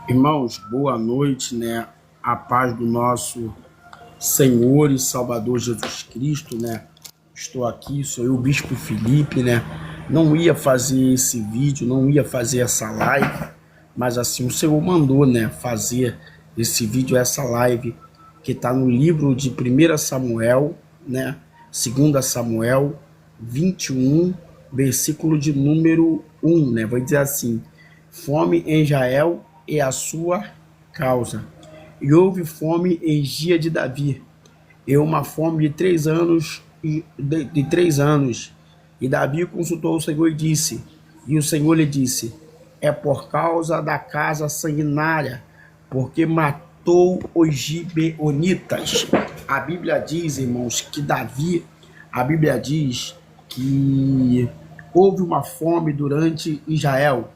Irmãos, boa noite, né? A paz do nosso Senhor e Salvador Jesus Cristo, né? Estou aqui, sou eu, o Bispo Felipe, né? Não ia fazer esse vídeo, não ia fazer essa live, mas assim o Senhor mandou, né? Fazer esse vídeo, essa live, que está no livro de 1 Samuel, né? 2 Samuel 21, versículo de número 1, né? Vai dizer assim: fome em Israel e a sua causa. E houve fome em dia de Davi, e uma fome de 3 anos, de 3 anos. E Davi consultou o Senhor e disse, e o Senhor lhe disse: é por causa da casa sanguinária, porque matou os gibeonitas. A Bíblia diz, irmãos, que Davi, a Bíblia diz que houve uma fome durante Israel,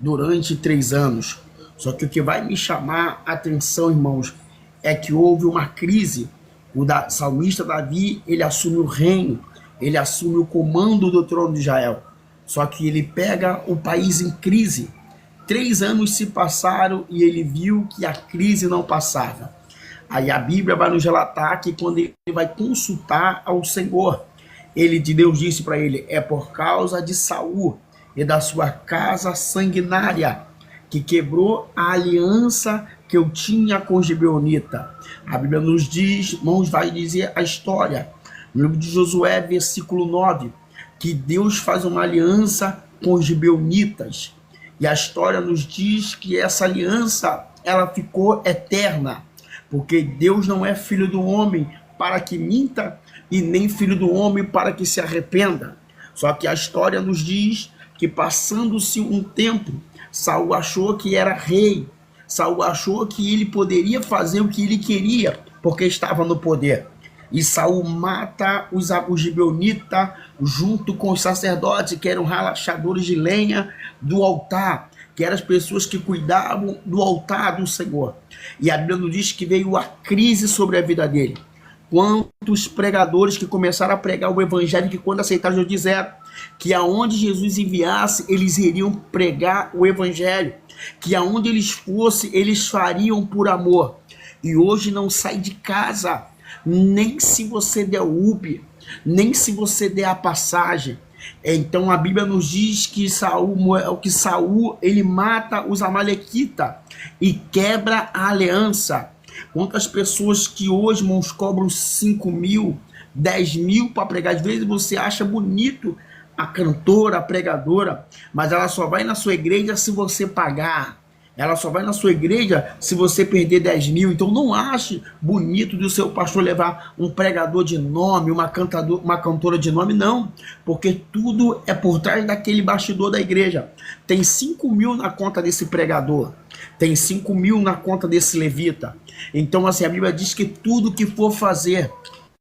durante 3 anos. Só que o que vai me chamar a atenção, irmãos, é que houve uma crise. O salmista Davi, ele assume o reino, ele assume o comando do trono de Israel. Só que ele pega o país em crise. 3 anos se passaram e ele viu que a crise não passava. Aí a Bíblia vai nos relatar que quando ele vai consultar ao Senhor, Deus disse para ele: é por causa de Saul e da sua casa sanguinária, que quebrou a aliança que eu tinha com os gibeonitas. A Bíblia nos diz, irmãos, vai dizer a história, no livro de Josué, versículo 9, que Deus faz uma aliança com os gibeonitas. E a história nos diz que essa aliança, ela ficou eterna, porque Deus não é filho do homem para que minta, e nem filho do homem para que se arrependa. Só que a história nos diz que, passando-se um tempo, Saul achou que era rei. Saul achou que ele poderia fazer o que ele queria, porque estava no poder. E Saul mata os gibeonitas junto com os sacerdotes, que eram rachadores de lenha do altar, que eram as pessoas que cuidavam do altar do Senhor. E a Bíblia nos diz que veio a crise sobre a vida dele. Quantos pregadores que começaram a pregar o evangelho, que quando aceitaram Jesus disseram que aonde Jesus enviasse, eles iriam pregar o evangelho, que aonde eles fossem, eles fariam por amor. E hoje não sai de casa, nem se você der Uber, nem se você der a passagem. Então a Bíblia nos diz que Saul ele mata os amalequitas e quebra a aliança. Quantas pessoas que hoje, irmãos, cobram 5 mil, 10 mil para pregar? Às vezes você acha bonito a cantora, a pregadora, mas ela só vai na sua igreja se você pagar. Ela só vai na sua igreja se você perder 10 mil. Então não ache bonito do seu pastor levar um pregador de nome, uma cantora de nome, não. Porque tudo é por trás daquele bastidor da igreja. Tem 5 mil na conta desse pregador. Tem 5 mil na conta desse levita. Então assim, a Bíblia diz que tudo que for fazer,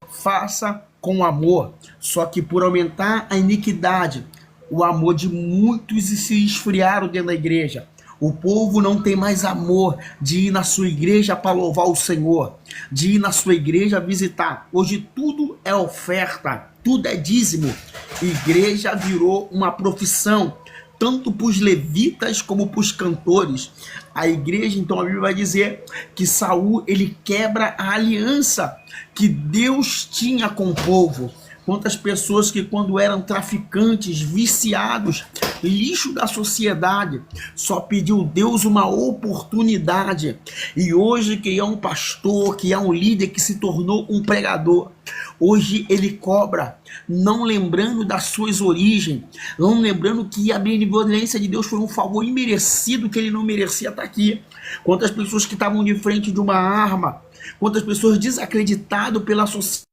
faça com amor. Só que por aumentar a iniquidade, o amor de muitos se esfriaram dentro da igreja. O povo não tem mais amor de ir na sua igreja para louvar o Senhor, de ir na sua igreja visitar. Hoje tudo é oferta, tudo é dízimo. Igreja virou uma profissão, tanto para os levitas como para os cantores. A igreja, então a Bíblia vai dizer que Saul, ele quebra a aliança que Deus tinha com o povo. Quantas pessoas que, quando eram traficantes, viciados, lixo da sociedade, só pediu Deus uma oportunidade. E hoje que é um pastor, que é um líder, que se tornou um pregador, hoje ele cobra, não lembrando das suas origens, não lembrando que a benevolência de Deus foi um favor imerecido, que ele não merecia estar aqui. Quantas pessoas que estavam de frente de uma arma, quantas pessoas desacreditadas pela sociedade,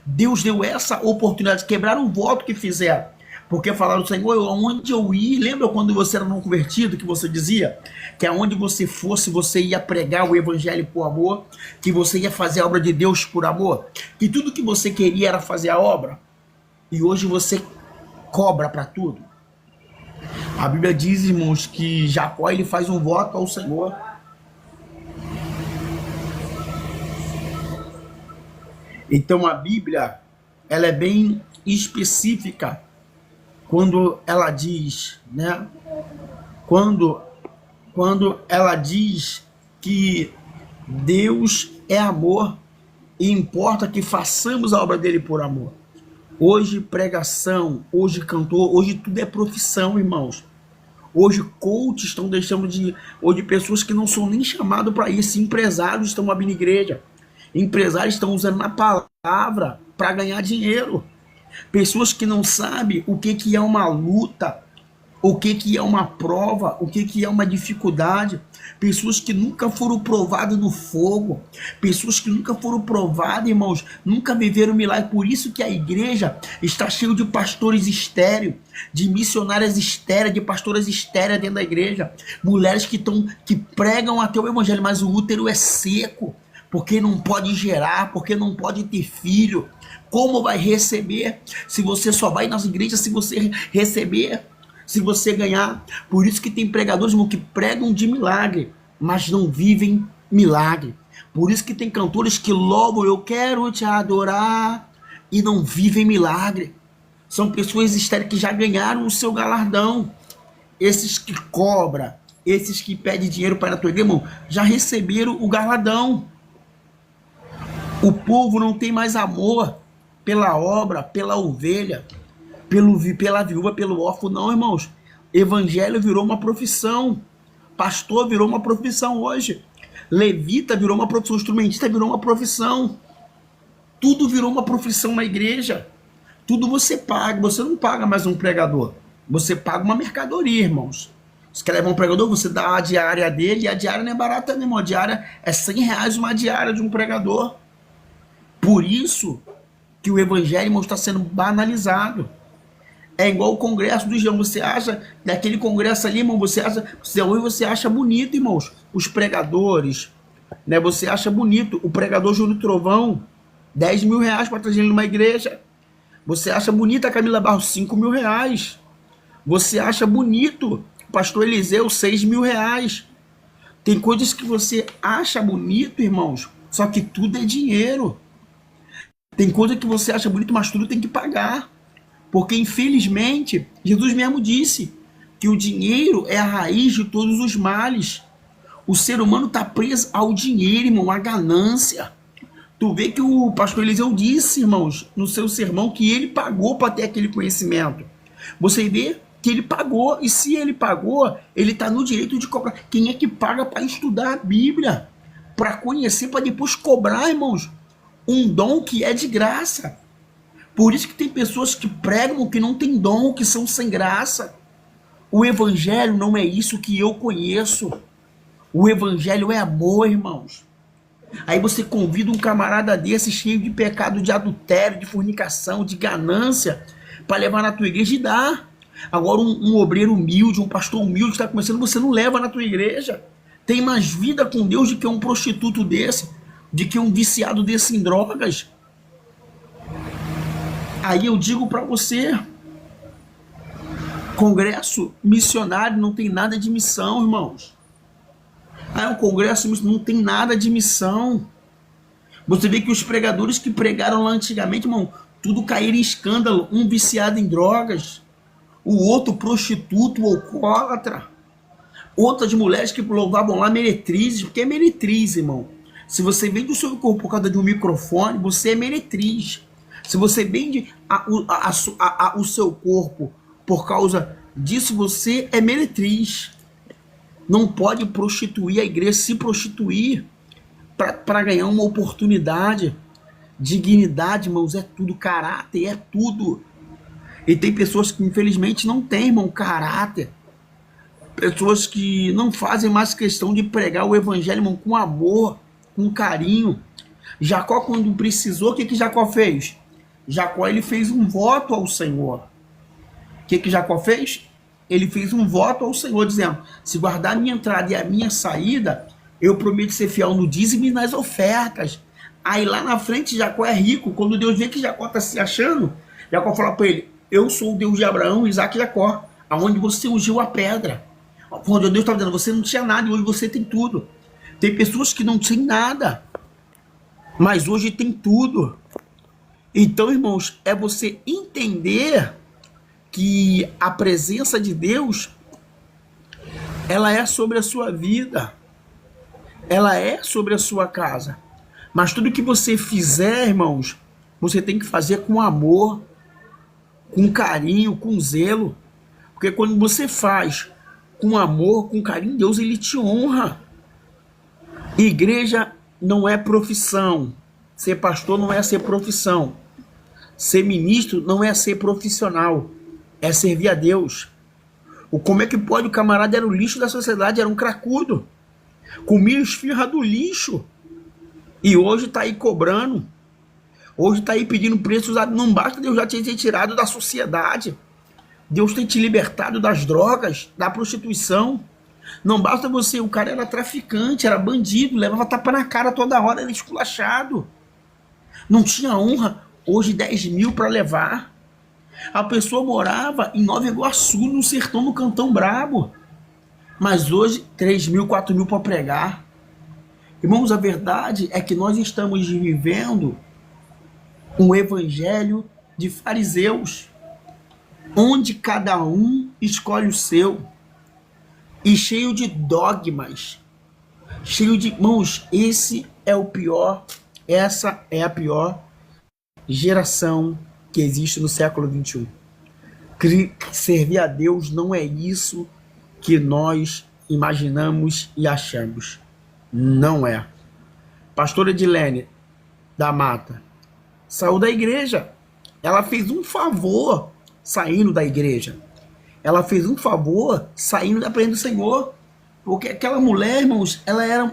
Deus deu essa oportunidade, quebraram o voto que fizeram, porque falaram: Senhor, aonde eu ir? Lembra quando você era não convertido, que você dizia que aonde você fosse, você ia pregar o evangelho por amor, que você ia fazer a obra de Deus por amor, que tudo que você queria era fazer a obra, e hoje você cobra para tudo. A Bíblia diz, irmãos, que Jacó ele faz um voto ao Senhor. Então a Bíblia, ela é bem específica quando ela diz, né? Quando quando ela diz que Deus é amor e importa que façamos a obra dele por amor. Hoje pregação, hoje cantor, hoje tudo é profissão, irmãos. Hoje coaches estão deixando de... Hoje pessoas que não são nem chamadas para isso, empresários estão abrindo igreja. Empresários estão usando a palavra para ganhar dinheiro. Pessoas que não sabem o que é uma luta, o que é uma prova, o que é uma dificuldade. Pessoas que nunca foram provadas no fogo. Pessoas que nunca foram provadas, irmãos, nunca viveram milagre. Por isso que a igreja está cheia de pastores estéreis, de missionárias estéreis, de pastoras estéreis dentro da igreja. Mulheres que pregam até o evangelho, mas o útero é seco, porque não pode gerar, porque não pode ter filho. Como vai receber se você só vai nas igrejas se você receber, se você ganhar? Por isso que tem pregadores, irmão, que pregam de milagre, mas não vivem milagre. Por isso que tem cantores que louvam, eu quero te adorar, e não vivem milagre. São pessoas estéreis que já ganharam o seu galardão. Esses que cobram, esses que pedem dinheiro para a tua igreja, irmão, já receberam o galardão. O povo não tem mais amor pela obra, pela ovelha, pela viúva, pelo órfão, não, irmãos. Evangelho virou uma profissão. Pastor virou uma profissão hoje. Levita virou uma profissão. Instrumentista virou uma profissão. Tudo virou uma profissão na igreja. Tudo você paga. Você não paga mais um pregador. Você paga uma mercadoria, irmãos. Você quer levar um pregador, você dá a diária dele. E a diária não é barata, não, irmão. A diária é R$100 uma diária de um pregador. Por isso que o evangelho, irmão, está sendo banalizado. É igual o congresso do Jean. Você acha, daquele congresso ali, irmão, você acha bonito, irmãos, os pregadores, né? Você acha bonito o pregador Júlio Trovão, R$10.000 para trazer ele numa igreja. Você acha bonita a Camila Barros, R$5.000. Você acha bonito o pastor Eliseu, R$6.000. Tem coisas que você acha bonito, irmãos, só que tudo é dinheiro. Tem coisa que você acha bonito, mas tudo tem que pagar. Porque, infelizmente, Jesus mesmo disse que o dinheiro é a raiz de todos os males. O ser humano está preso ao dinheiro, irmão, à ganância. Tu vê que o pastor Eliseu disse, irmãos, no seu sermão, que ele pagou para ter aquele conhecimento. Você vê que ele pagou, e se ele pagou, ele está no direito de cobrar. Quem é que paga para estudar a Bíblia? Para conhecer, para depois cobrar, irmãos, um dom que é de graça. Por isso que tem pessoas que pregam que não tem dom, que são sem graça. O evangelho não é isso que eu conheço. O evangelho é amor, irmãos. Aí você convida um camarada desse cheio de pecado, de adultério, de fornicação, de ganância, para levar na tua igreja e dá. Agora um obreiro humilde, um pastor humilde que está começando, você não leva na tua igreja. Tem mais vida com Deus do que um prostituto desse, de que um viciado desse em drogas. Aí eu digo para você, congresso missionário não tem nada de missão, irmãos. Ah, o congresso não tem nada de missão. Você vê que os pregadores que pregaram lá antigamente, irmão, tudo caíram em escândalo. Um viciado em drogas, o outro prostituto, alcoólatra. Outras mulheres que louvavam lá meretrizes, porque é meretriz, irmão. Se você vende o seu corpo por causa de um microfone, você é meretriz. Se você vende o seu corpo por causa disso, você é meretriz. Não pode prostituir a igreja, se prostituir para ganhar uma oportunidade. Dignidade, irmãos, é tudo. Caráter é tudo. E tem pessoas que infelizmente não têm, irmão, caráter. Pessoas que não fazem mais questão de pregar o evangelho, irmão, com amor, com carinho. Jacó, quando precisou, o que Jacó fez? Jacó, ele fez um voto ao Senhor. O que Jacó fez? Ele fez um voto ao Senhor, dizendo, se guardar a minha entrada e a minha saída, eu prometo ser fiel no dízimo e nas ofertas. Aí lá na frente, Jacó é rico. Quando Deus vê que Jacó está se achando, Jacó fala para ele, eu sou o Deus de Abraão, Isaac e Jacó, aonde você ungiu a pedra. Quando Deus estava dizendo, você não tinha nada e hoje você tem tudo. Tem pessoas que não têm nada, mas hoje tem tudo. Então, irmãos, é você entender que a presença de Deus ela é sobre a sua vida, ela é sobre a sua casa. Mas tudo que você fizer, irmãos, você tem que fazer com amor, com carinho, com zelo. Porque quando você faz com amor, com carinho, Deus ele te honra. Igreja não é profissão. Ser pastor não é ser profissão. Ser ministro não é ser profissional. É servir a Deus. Como é que pode? O camarada era o lixo da sociedade, era um cracudo. Comia esfirra do lixo. E hoje está aí cobrando. Hoje está aí pedindo preço usado. Não basta Deus já te ter tirado da sociedade. Deus tem te libertado das drogas, da prostituição. Não basta você, o cara era traficante, era bandido, levava tapa na cara toda hora, era esculachado. Não tinha honra. Hoje 10 mil para levar. A pessoa morava em Nova Iguaçu, no sertão, no Cantão Brabo. Mas hoje 3 mil, 4 mil para pregar. Irmãos, a verdade é que nós estamos vivendo um evangelho de fariseus, onde cada um escolhe o seu, e cheio de dogmas, cheio de... Irmãos, esse é o pior, essa é a pior geração que existe no século XXI. Servir a Deus não é isso que nós imaginamos e achamos. Não é. Pastora Edilene da Mata saiu da igreja. Ela fez um favor saindo da igreja. Ela fez um favor saindo da presença do Senhor. Porque aquela mulher, irmãos, ela era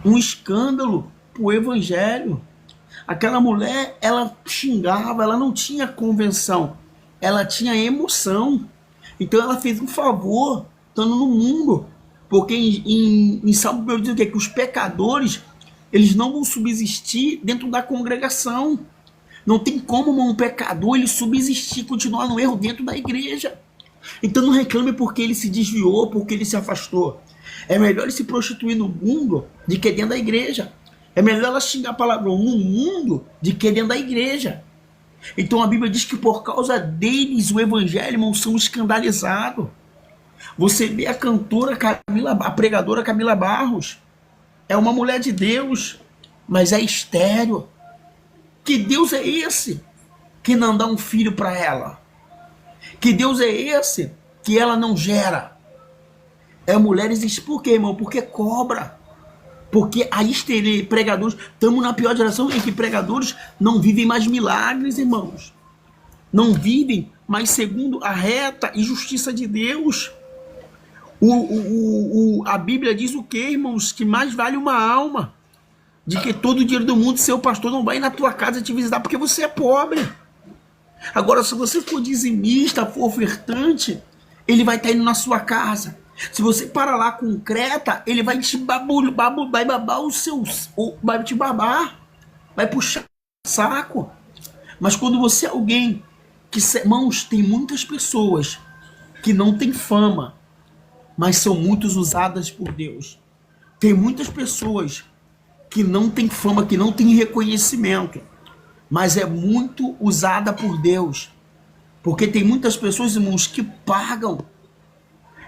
um escândalo para o evangelho. Aquela mulher, ela xingava, ela não tinha convenção, ela tinha emoção. Então ela fez um favor estando no mundo. Porque em Salmo diz o quê? Que os pecadores, eles não vão subsistir dentro da congregação. Não tem como um pecador ele subsistir, continuar no erro dentro da igreja. Então não reclame porque ele se desviou, porque ele se afastou. É melhor ele se prostituir no mundo do que dentro da igreja. É melhor ela xingar palavrão no mundo do que dentro da igreja. Então a Bíblia diz que por causa deles o evangelho, irmão, são escandalizados. Você vê a cantora a pregadora Camila Barros. É uma mulher de Deus, mas é estéril. Que Deus é esse que não dá um filho para ela? Que Deus é esse que ela não gera? É mulheres, por quê, irmão? Porque cobra. Porque aí pregadores, estamos na pior geração em que pregadores não vivem mais milagres, irmãos. Não vivem mais segundo a reta e justiça de Deus. A Bíblia diz o quê, irmãos? Que mais vale uma alma. De que todo o dinheiro do mundo, seu pastor não vai na tua casa te visitar porque você é pobre. Agora, se você for dizimista, for ofertante, ele vai estar indo na sua casa. Se você para lá com Creta, ele vai te vai babar o seu, vai te babar, vai puxar o saco. Mas quando você é alguém que, irmãos, tem muitas pessoas que não têm fama, mas são muitos usadas por Deus. Tem muitas pessoas que não têm fama, que não têm reconhecimento, mas é muito usada por Deus. Porque tem muitas pessoas, irmãos, que pagam.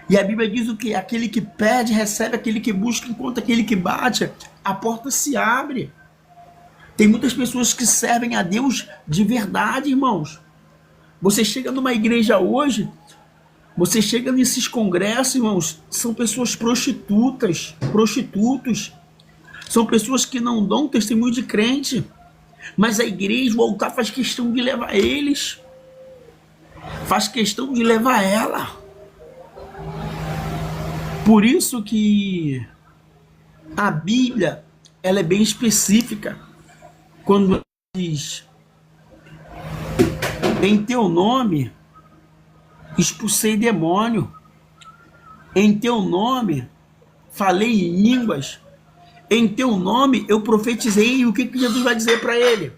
E a Bíblia diz o que? Aquele que pede, recebe, aquele que busca, encontra, aquele que bate, a porta se abre. Tem muitas pessoas que servem a Deus de verdade, irmãos. Você chega numa igreja hoje, você chega nesses congressos, irmãos, são pessoas prostitutas, prostitutos. São pessoas que não dão testemunho de crente. Mas a igreja, o altar faz questão de levar eles. Faz questão de levar ela. Por isso que a Bíblia, ela é bem específica. Quando diz, em teu nome expulsei demônio, em teu nome falei em línguas, em teu nome eu profetizei. E o que Jesus vai dizer para ele?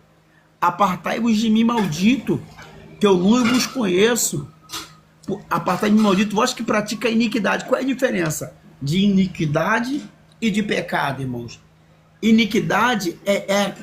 Apartai-vos de mim, maldito, que eu não vos conheço. Apartai-vos de mim, maldito, vós que pratica a iniquidade. Qual é a diferença de iniquidade e de pecado, irmãos? Iniquidade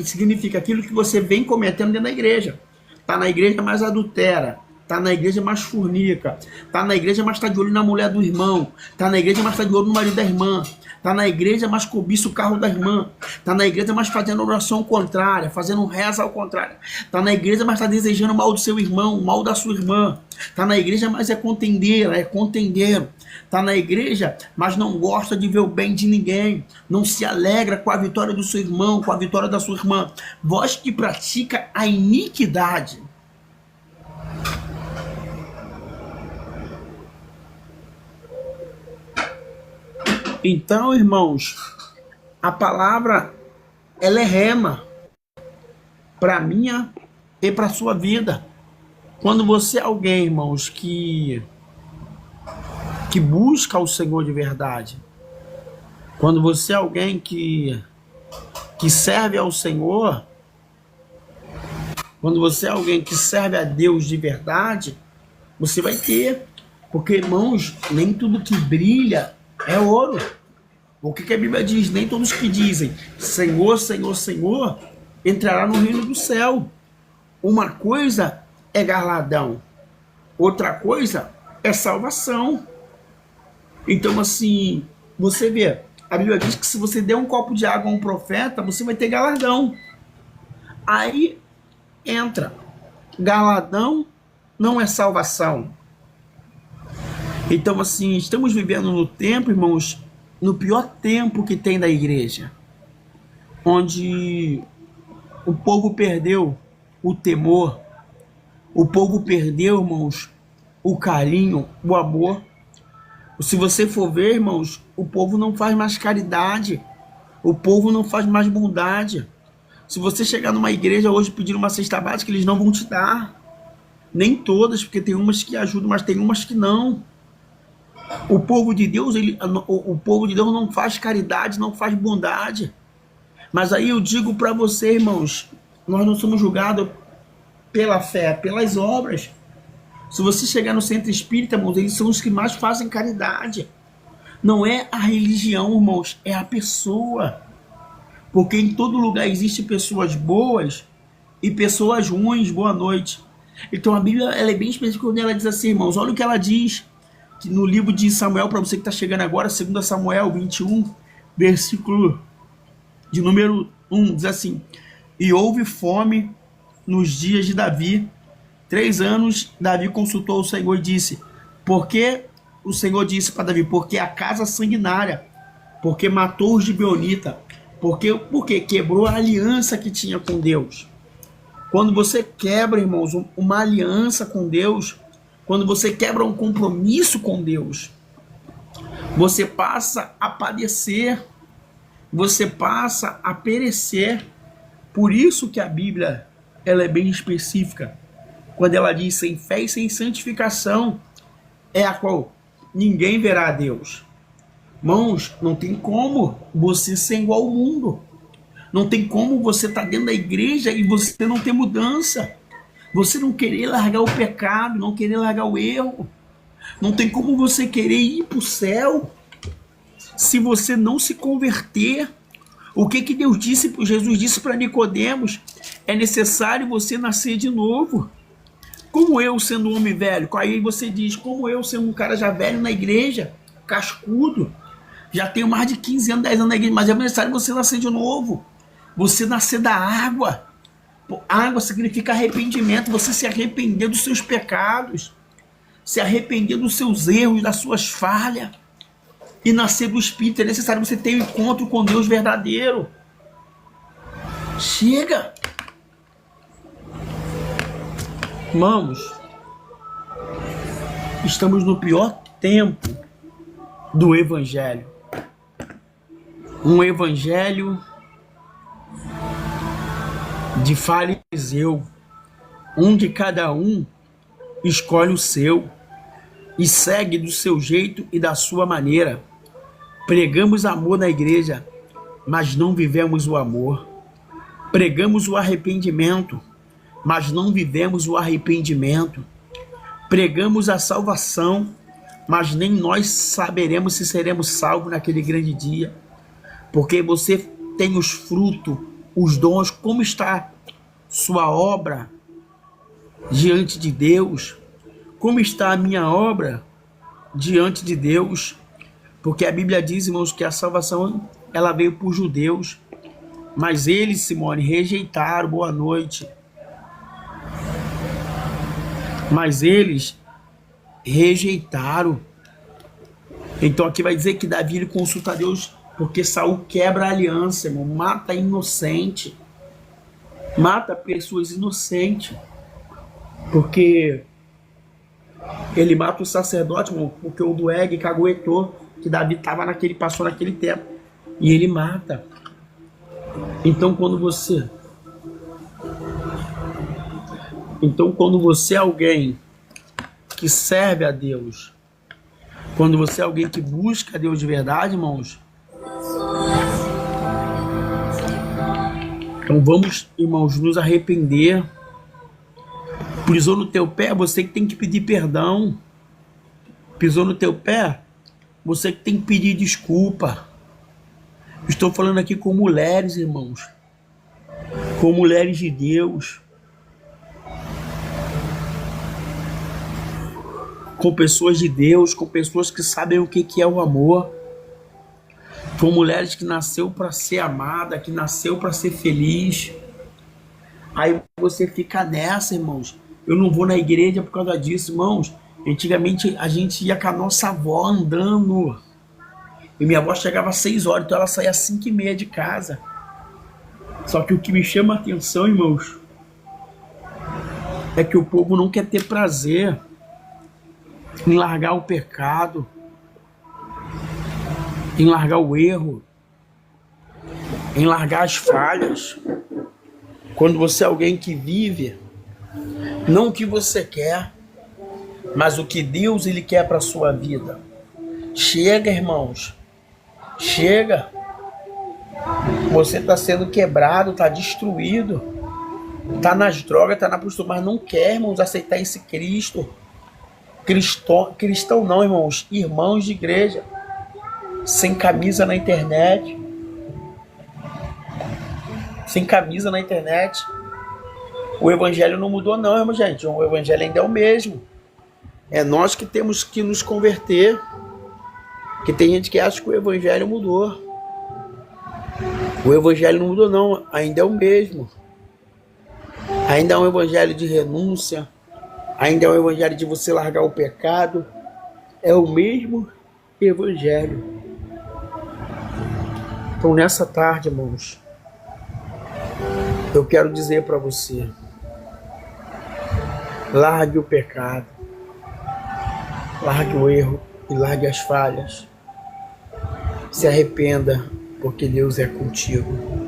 significa aquilo que você vem cometendo dentro da igreja. Está na igreja, mas adultera. tá na igreja, mas fornica, tá na igreja, mas tá de olho na mulher do irmão, tá na igreja, mas tá de olho no marido da irmã, tá na igreja, mas cobiça o carro da irmã, tá na igreja, mas fazendo oração contrária, fazendo reza ao contrário, tá na igreja, mas tá desejando mal do seu irmão, mal da sua irmã, tá na igreja, mas é contendeira, é contendeiro, tá na igreja, mas não gosta de ver o bem de ninguém, não se alegra com a vitória do seu irmão, com a vitória da sua irmã. Vós que pratica a iniquidade. Então, irmãos, a palavra, ela é rema para minha e para sua vida. Quando você é alguém, irmãos, que busca o Senhor de verdade, quando você é alguém que serve ao Senhor, quando você é alguém que serve a Deus de verdade, você vai ter. Porque, irmãos, nem tudo que brilha é ouro. O que a Bíblia diz? Nem todos que dizem Senhor, Senhor, Senhor entrará no reino do céu. Uma coisa é galardão, outra coisa é salvação. Então, assim, você vê, a Bíblia diz que se você der um copo de água a um profeta, você vai ter galardão. Aí entra, galardão não é salvação. Então, assim, estamos vivendo no tempo, irmãos, no pior tempo que tem da igreja, onde o povo perdeu o temor, o povo perdeu, irmãos, o carinho, o amor. Se você for ver, irmãos, o povo não faz mais caridade, o povo não faz mais bondade. Se você chegar numa igreja hoje pedir uma cesta básica, eles não vão te dar. Nem todas, porque tem umas que ajudam, mas tem umas que não. O povo de Deus, o povo de Deus não faz caridade, não faz bondade. Mas aí eu digo para você, irmãos, nós não somos julgados pela fé, pelas obras. Se você chegar no centro espírita, irmãos, eles são os que mais fazem caridade. Não é a religião, irmãos, é a pessoa. Porque em todo lugar existem pessoas boas e pessoas ruins. Boa noite. Então a Bíblia, ela é bem específica quando ela diz assim, irmãos, olha o que ela diz que no livro de Samuel, para você que está chegando agora, 2 Samuel 21, versículo de número 1, diz assim: e houve fome nos dias de Davi. 3 anos Davi consultou o Senhor e disse, porque o Senhor disse para Davi, porque a casa sanguinária, porque matou os gibeonitas, porque quebrou a aliança que tinha com Deus. Quando você quebra, irmãos, uma aliança com Deus, quando você quebra um compromisso com Deus, você passa a padecer, você passa a perecer. Por isso que a Bíblia, ela é bem específica. Quando ela diz sem fé e sem santificação, é a qual ninguém verá a Deus. Irmãos, não tem como você ser igual ao mundo. Não tem como você estar dentro da igreja e você não ter mudança. Você não querer largar o pecado, não querer largar o erro. Não tem como você querer ir para o céu se você não se converter. O que Deus disse, Jesus disse para Nicodemos? É necessário você nascer de novo. Como eu sendo um homem velho? Aí você diz, como eu sendo um cara já velho na igreja, cascudo, já tenho mais de 15 anos, 10 anos na igreja, mas é necessário você nascer de novo. Você nascer da água. Água significa arrependimento, você se arrepender dos seus pecados, se arrepender dos seus erros, das suas falhas, e nascer do Espírito. É necessário você ter um encontro com Deus verdadeiro. Chega! Irmãos, estamos no pior tempo do Evangelho. Um Evangelho de fariseu, onde cada um escolhe o seu e segue do seu jeito e da sua maneira. Pregamos amor na igreja, mas não vivemos o amor. Pregamos o arrependimento, mas não vivemos o arrependimento. Pregamos a salvação, mas nem nós saberemos se seremos salvos naquele grande dia. Porque você tem os frutos, os dons, como está sua obra diante de Deus, como está a minha obra diante de Deus? Porque a Bíblia diz, irmãos, que a salvação ela veio por judeus, mas eles, Simone, rejeitaram. Boa noite. Mas eles rejeitaram. Então aqui vai dizer que Davi ele consulta a Deus porque Saul quebra a aliança, irmão, mata inocente, mata pessoas inocentes, porque ele mata o sacerdote, irmão, porque o Doeg caguetou que Davi passou naquele tempo, e ele mata. Então quando você é alguém que serve a Deus, quando você é alguém que busca a Deus de verdade, irmãos, então vamos, irmãos, nos arrepender. Pisou no teu pé, você que tem que pedir perdão. Pisou no teu pé, você que tem que pedir desculpa. Estou falando aqui com mulheres, irmãos, com mulheres de Deus, com pessoas de Deus, com pessoas que sabem o que é o amor, com mulheres que nasceu para ser amada, que nasceu para ser feliz. Aí você fica nessa, irmãos. Eu não vou na igreja por causa disso, irmãos. Antigamente a gente ia com a nossa avó andando. E minha avó chegava às 6 horas, então ela saía às 5h30 de casa. Só que o que me chama a atenção, irmãos, é que o povo não quer ter prazer em largar o pecado, em largar o erro, em largar as falhas. Quando você é alguém que vive, não o que você quer, mas o que Deus ele quer para a sua vida. Chega, irmãos. Chega. Você está sendo quebrado, está destruído, está nas drogas, está na postura, mas não quer, irmãos, aceitar esse Cristo. Cristão não, irmãos, irmãos de igreja, sem camisa na internet, O evangelho não mudou não, irmão, gente, o evangelho ainda é o mesmo. É nós que temos que nos converter, que tem gente que acha que o evangelho mudou. O evangelho não mudou não, ainda é o mesmo. Ainda é um evangelho de renúncia, ainda é um evangelho de você largar o pecado. É o mesmo evangelho. Então nessa tarde, irmãos, eu quero dizer para você: largue o pecado, largue o erro e largue as falhas. Se arrependa, porque Deus é contigo.